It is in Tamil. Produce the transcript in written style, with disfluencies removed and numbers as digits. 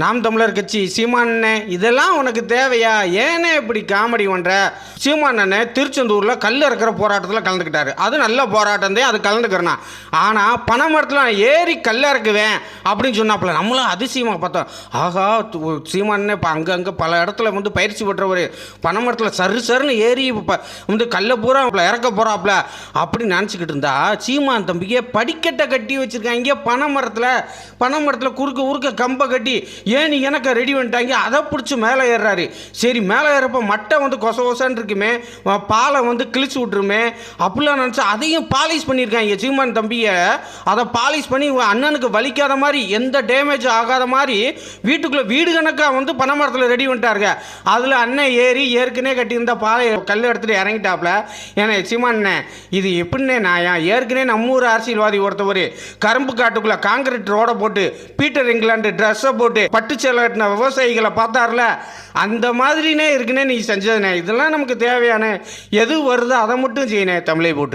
நாம் தமிழர் கட்சி சீமானண்ணே இதெல்லாம் உனக்கு தேவையா? ஏன்னே இப்படி காமெடி பண்ணுற? சீமானண்ணே திருச்செந்தூரில் கல் இறக்குற போராட்டத்தில் கலந்துக்கிட்டாரு. அது நல்ல போராட்டம் தான், அது கலந்துக்கிறேன்னா. ஆனால் பனைமரத்தில் நான் ஏறி கல் இறக்குவேன் அப்படின்னு சொன்னாப்புல நம்மளும் அதிசயமாக பார்த்தோம். ஆகா, சீமானண்ணே இப்போ அங்கங்கே பல இடத்துல வந்து பயிற்சி பெற்றவர், பனைமரத்தில் சருன்னு ஏறி வந்து கல்லை பூரா இறக்க போகிறாப்புல அப்படின்னு நினச்சிக்கிட்டு இருந்தா, சீமான் தம்பிக்கே படிக்கட்டை கட்டி வச்சுருக்காங்க பனைமரத்தில் குறுக்க கம்பை கட்டி ஏன் நீ எனக்கு ரெடி பண்ணிட்டாங்க. அதை பிடிச்சி மேலே ஏறுறாரு. சரி, மேலே ஏறப்போ மட்டை வந்து கொசன்னு இருக்குமே, பாலை வந்து கிழிச்சு விட்டுருமே அப்படிலாம் நினச்சா அதையும் பாலிஷ் பண்ணியிருக்காங்க சீமான் தம்பியை. அதை பாலிஷ் பண்ணி அண்ணனுக்கு வலிக்காத மாதிரி, எந்த டேமேஜ் ஆகாத மாதிரி வீட்டுக்குள்ளே வீடு கணக்காக வந்து பனைமரத்தில் ரெடி பண்ணிட்டாருங்க. அதில் அண்ணன் ஏறி ஏற்கனவே கட்டியிருந்த பாலை கல் எடுத்துகிட்டு இறங்கிட்டாப்புல. ஏன்னா சீமானே, இது எப்படின்னே நான் ஏற்கனவே நம்ம ஊர் அரசியல்வாதி ஒருத்தவர் கரும்பு காட்டுக்குள்ளே காங்கிரீட் ரோட போட்டு பீட்டர் இங்கிலாந்து ட்ரெஸ்ஸை போட்டு பட்டு சேலை கட்டின விவசாயிகளை பார்த்தார்ல, அந்த மாதிரினே இருக்குன்னே நீ செஞ்சதுனே. இதெல்லாம் நமக்கு தேவையான எது வருதோ அதை மட்டும் செய்யணே தமிழை போட்டு.